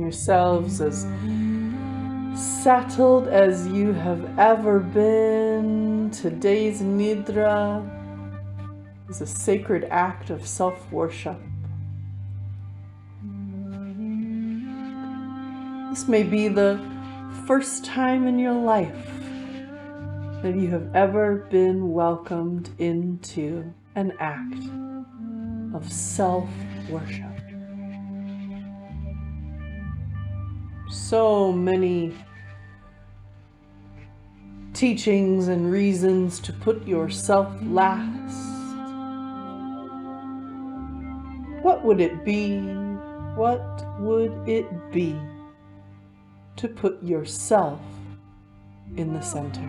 yourselves as settled as you have ever been. Today's Nidra is a sacred act of self-worship. This may be the first time in your life that you have ever been welcomed into an act of self-worship. So many teachings and reasons to put yourself last. What would it be? What would it be to put yourself in the center?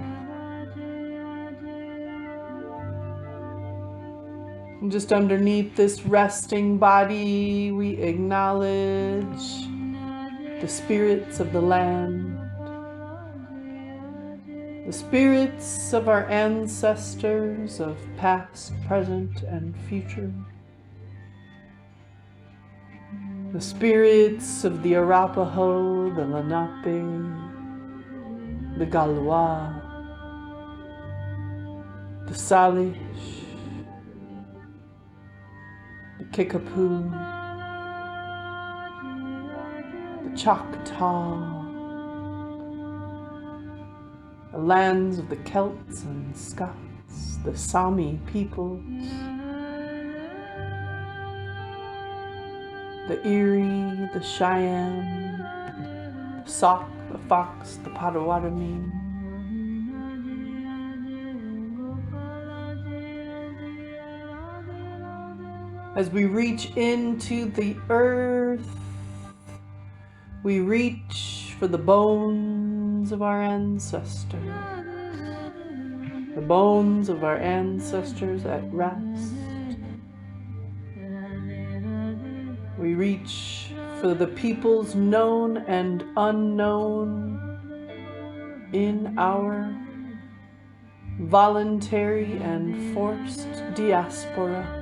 And just underneath this resting body, we acknowledge the spirits of the land, the spirits of our ancestors of past, present, and future, the spirits of the Arapaho, the Lenape, the Galois, the Salish, the Kickapoo, the Choctaw, the lands of the Celts and Scots, the Sami peoples, the Erie, the Cheyenne, the Sauk, the Fox, the Potawatomi, as we reach into the earth, we reach for the bones of our ancestors, the bones of our ancestors at rest. We reach for the peoples known and unknown in our voluntary and forced diaspora.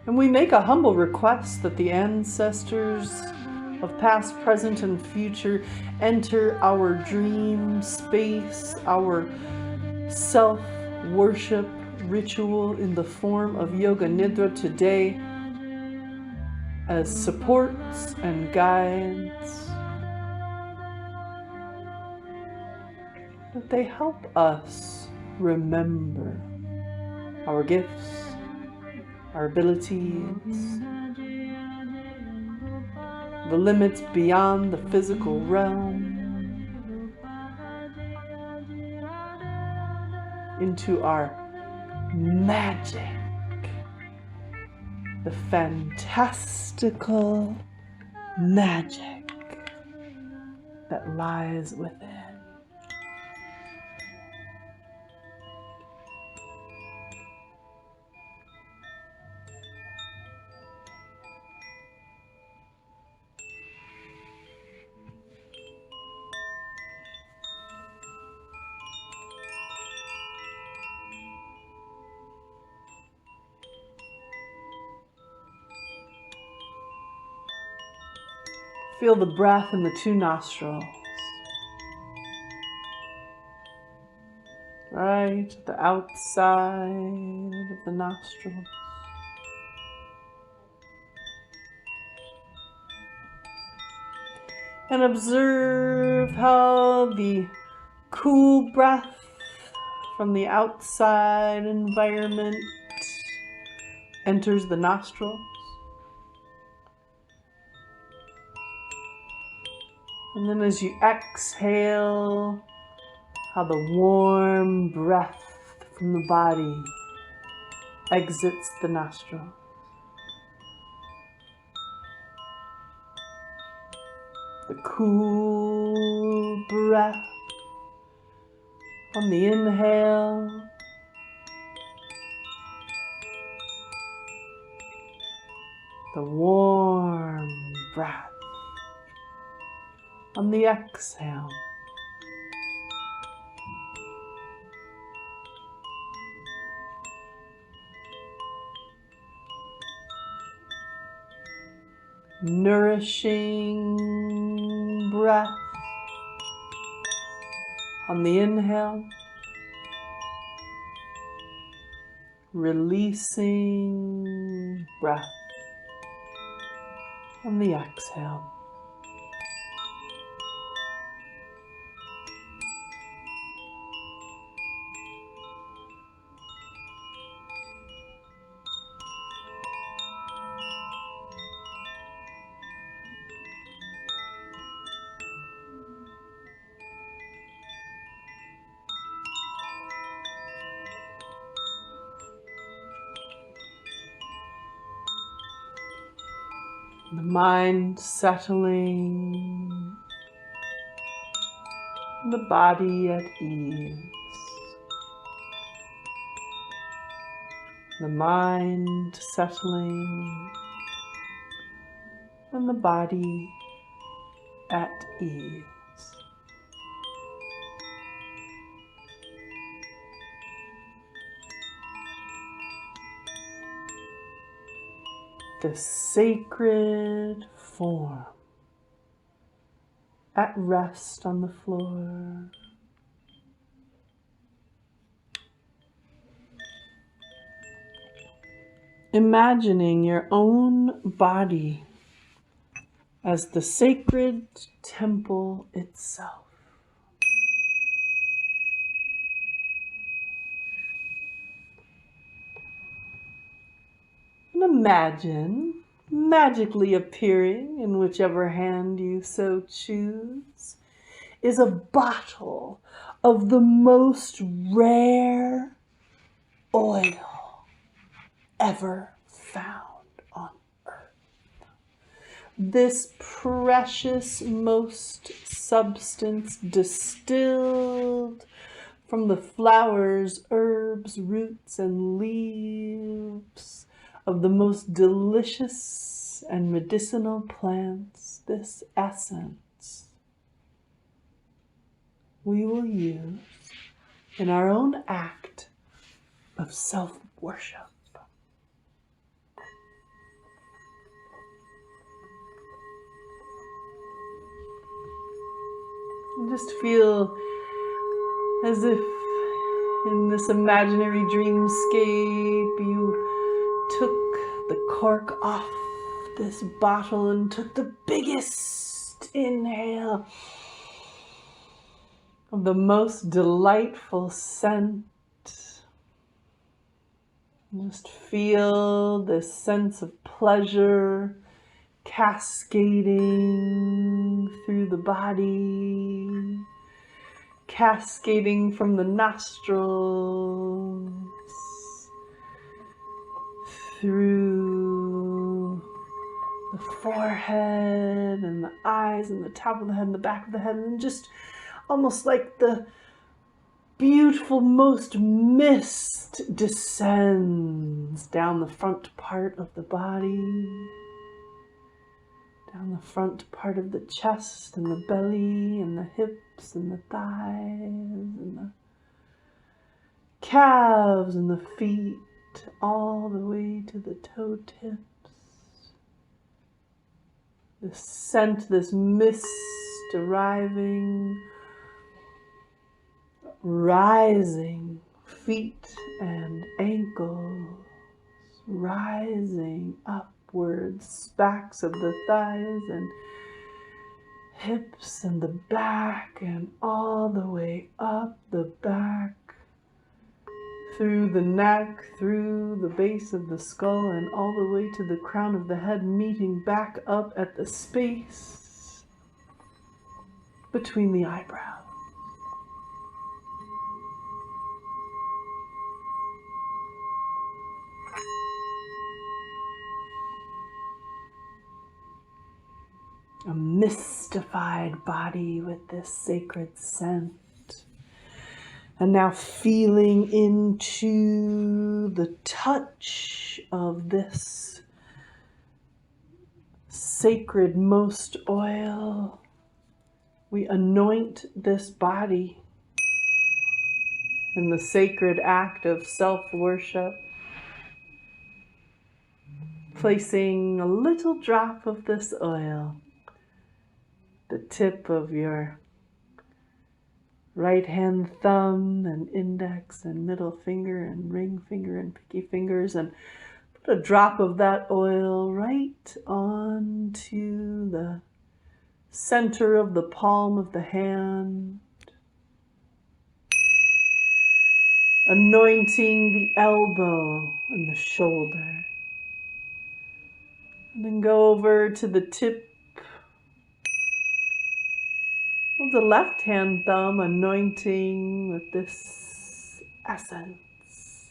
And we make a humble request that the ancestors of past, present, and future enter our dream space, our self-worship ritual in the form of Yoga Nidra today as supports and guides, that they help us remember our gifts, our abilities, the limits beyond the physical realm, into our magic, the fantastical magic that lies within. Feel the breath in the two nostrils, right at the outside of the nostrils. And observe how the cool breath from the outside environment enters the nostrils. And then as you exhale, how the warm breath from the body exits the nostril. The cool breath on the inhale. The warm breath on the exhale. nourishing breath on the inhale, releasing breath on the exhale. The mind settling, the body at ease. The mind settling, and the body at ease. The sacred form at rest on the floor. Imagining your own body as the sacred temple itself. And imagine magically appearing in whichever hand you so choose is a bottle of the most rare oil ever found on earth. This precious most substance distilled from the flowers, herbs, roots, and leaves of the most delicious and medicinal plants, this essence we will use in our own act of self-worship. And just feel as if in this imaginary dreamscape you took the cork off this bottle and took the biggest inhale of the most delightful scent. Just feel this sense of pleasure cascading through the body, cascading from the nostrils, through the forehead and the eyes and the top of the head and the back of the head, and just almost like the beautiful most mist descends down the front part of the body, down the front part of the chest and the belly and the hips and the thighs and the calves and the feet, all the way to the toe tips. The scent, this mist arriving, rising, feet and ankles, rising upwards, backs of the thighs and hips and the back, and all the way up the back, through the neck, through the base of the skull, and all the way to the crown of the head, meeting back up at the space between the eyebrows. A mystified body with this sacred scent. And now feeling into the touch of this sacred most oil, we anoint this body in the sacred act of self-worship, Placing a little drop of this oil, the tip of your right hand thumb and index and middle finger and ring finger and pinky fingers, and put a drop of that oil right onto the center of the palm of the hand, anointing the elbow and the shoulder. And then go over to the tip of the left hand thumb, anointing with this essence.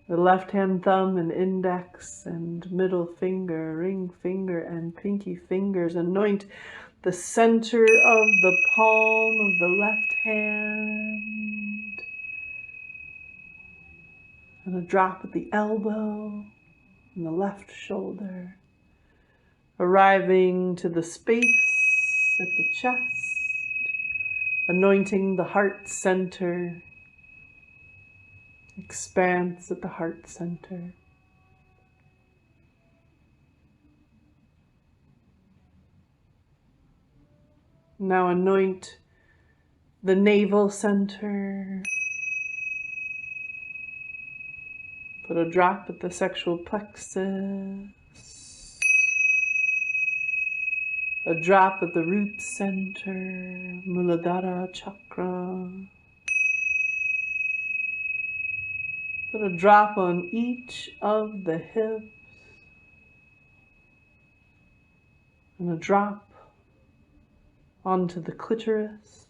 The left hand thumb and index and middle finger, ring finger and pinky fingers. Anoint the center of the palm of the left hand. And a drop at the elbow and the left shoulder. Arriving to the space at the chest, anointing the heart center, expanse at the heart center. Now anoint the navel center. Put a drop at the sexual plexus. A drop at the root center, Muladhara chakra. Put a drop on each of the hips. And a drop onto the clitoris.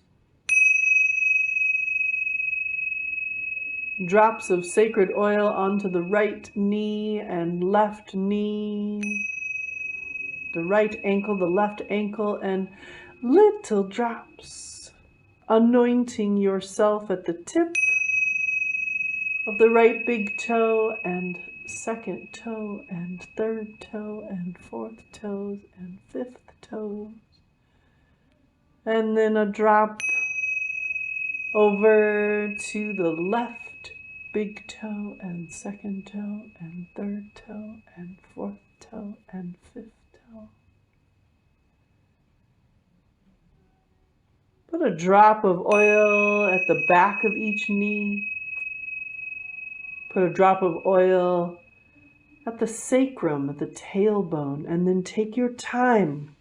Drops of sacred oil onto the right knee and left knee. The right ankle, the left ankle, and little drops, anointing yourself at the tip of the right big toe and second toe and third toe and fourth toes and fifth toes. And then a drop over to the left big toe and second toe and third toe and fourth toe and fifth toe. Put a drop of oil at the back of each knee. Put a drop of oil at the sacrum, at the tailbone, and then take your time.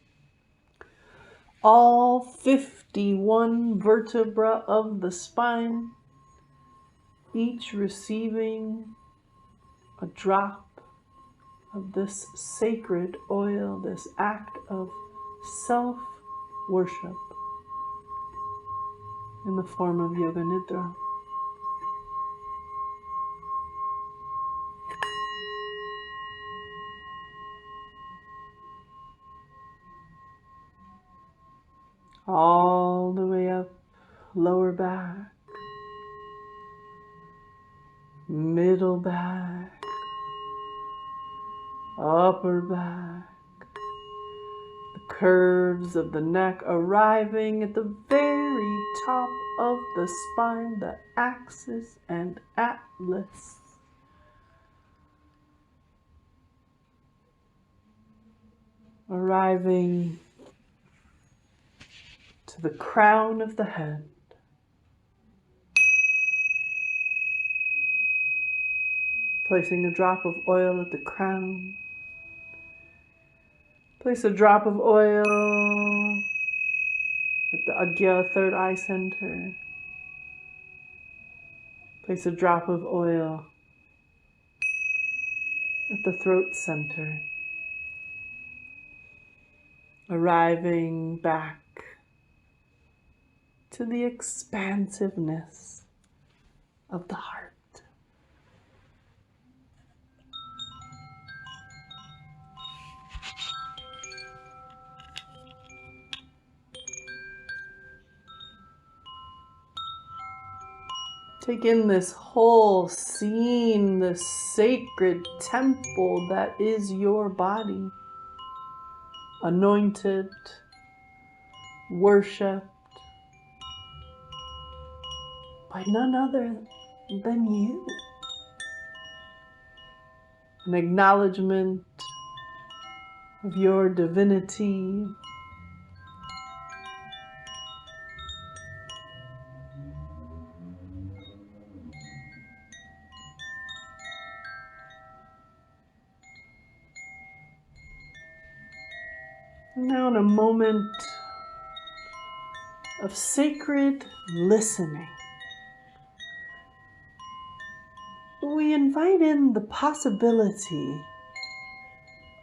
All 51 vertebrae of the spine, each receiving a drop of this sacred oil, this act of self-worship in the form of Yoga Nidra. All the way up, lower back, middle back, upper back, the curves of the neck arriving at the very top of the spine, the axis and atlas. Arriving to the crown of the head. Placing a drop of oil at the crown. Place a drop of oil at the Agya, third eye center. Place a drop of oil at the throat center. Arriving back to the expansiveness of the heart. Take in this whole scene, this sacred temple that is your body. Anointed, worshipped by none other than you. an acknowledgement of your divinity. Now in a moment of sacred listening, we invite in the possibility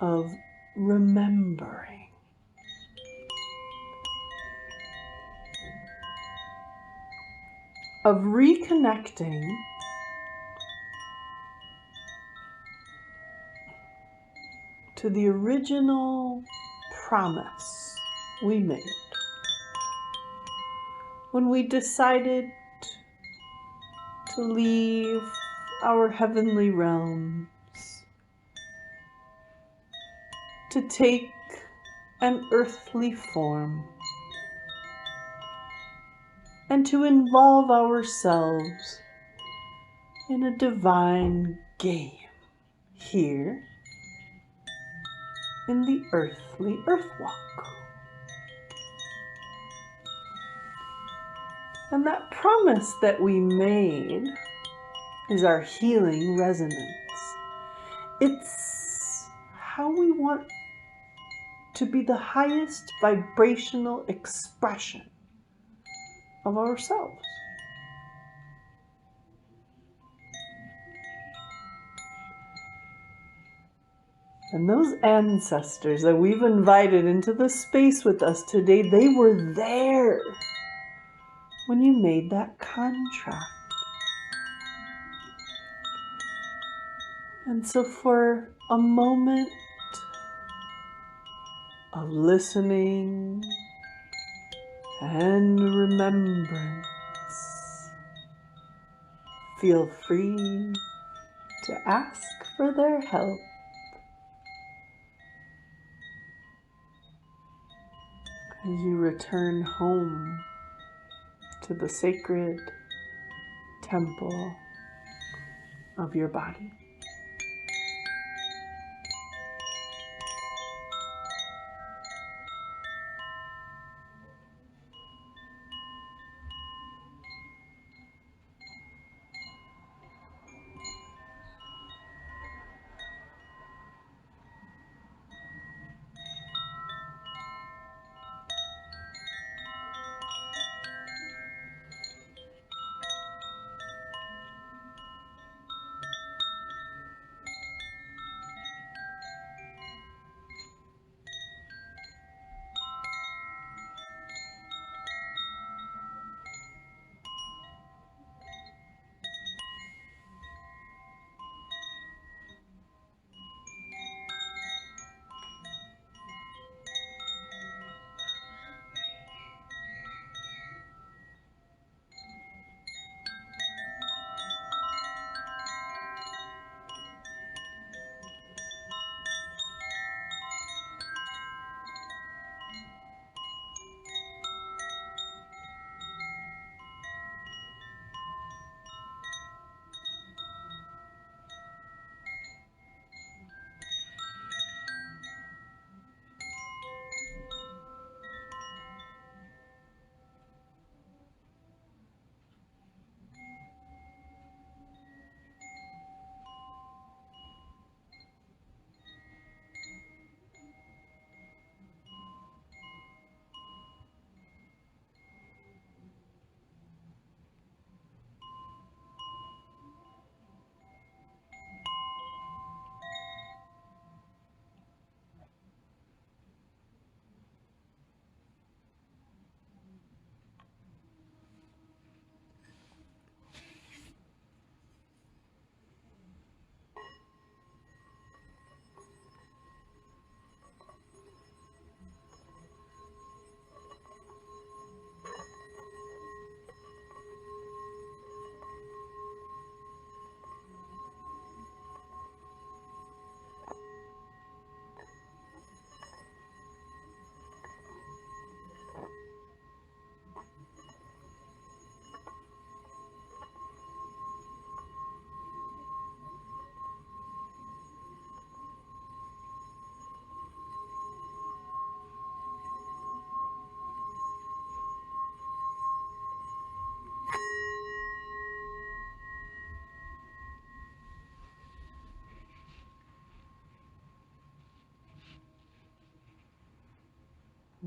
of remembering. Of reconnecting to the original promise we made when we decided to leave our heavenly realms, to take an earthly form, and to involve ourselves in a divine game here in the earthly earthwalk. And that promise that we made is our healing resonance. It's how we want to be the highest vibrational expression of ourselves. And those ancestors that we've invited into the space with us today, they were there when you made that contract. And so for a moment of listening and remembrance, feel free to ask for their help. As you return home to the sacred temple of your body.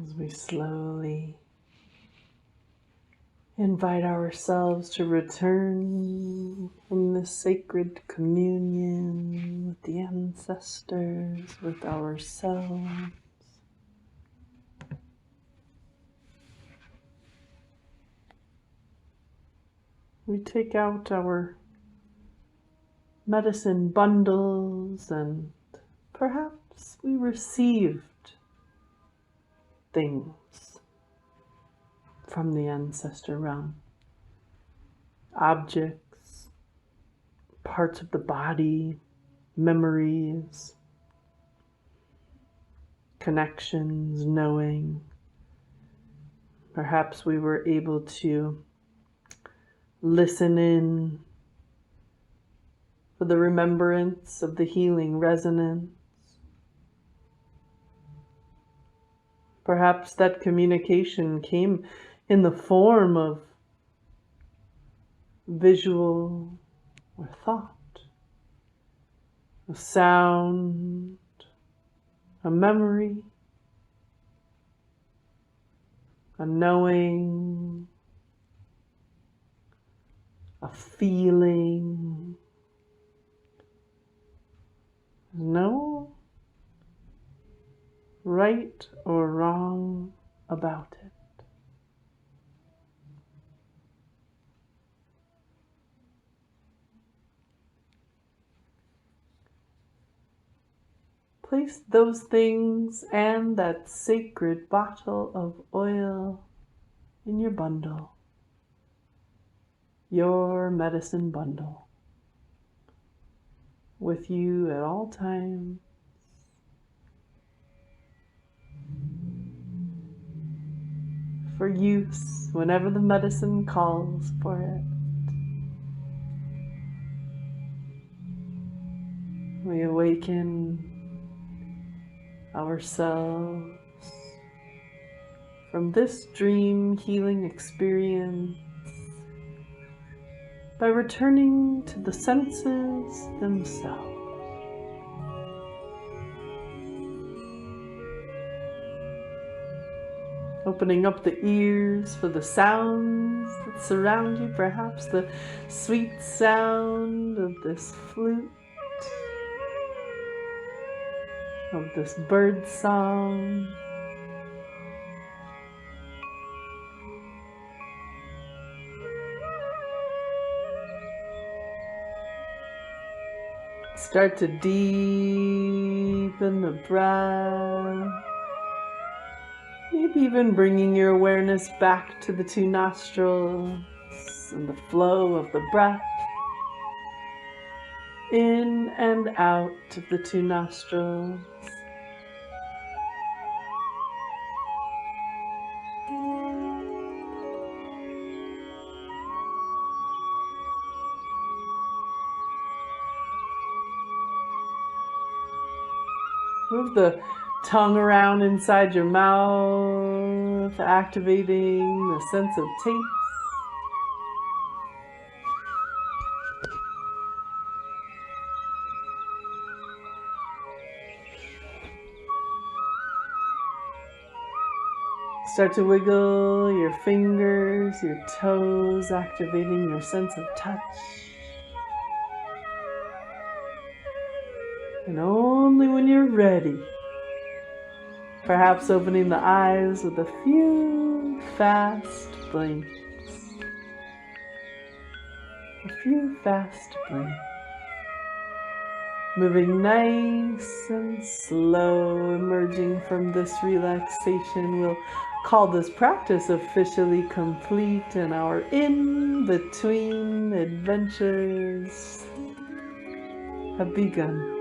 As we slowly invite ourselves to return from this sacred communion with the ancestors, with ourselves. We take out our medicine bundles and perhaps we received things from the ancestor realm. Objects, parts of the body, memories, connections, knowing. Perhaps we were able to listen in for the remembrance of the healing resonance. Perhaps that communication came in the form of visual or thought, a sound, a memory, a knowing, a feeling. No right or wrong about it. Place those things and that sacred bottle of oil in your bundle, your medicine bundle, with you at all times. For use whenever the medicine calls for it. We awaken ourselves from this dream healing experience by returning to the senses themselves. Opening up the ears for the sounds that surround you, perhaps the sweet sound of this flute, of this bird song. Start to deepen the breath. Maybe even bringing your awareness back to the two nostrils and the flow of the breath in and out of the two nostrils. Move the tongue around inside your mouth, activating the sense of taste. Start to wiggle your fingers, your toes, activating your sense of touch. And only when you're ready, perhaps opening the eyes with a few fast blinks. A few fast blinks. Moving nice and slow, emerging from this relaxation. We'll call this practice officially complete, and our in-between adventures have begun.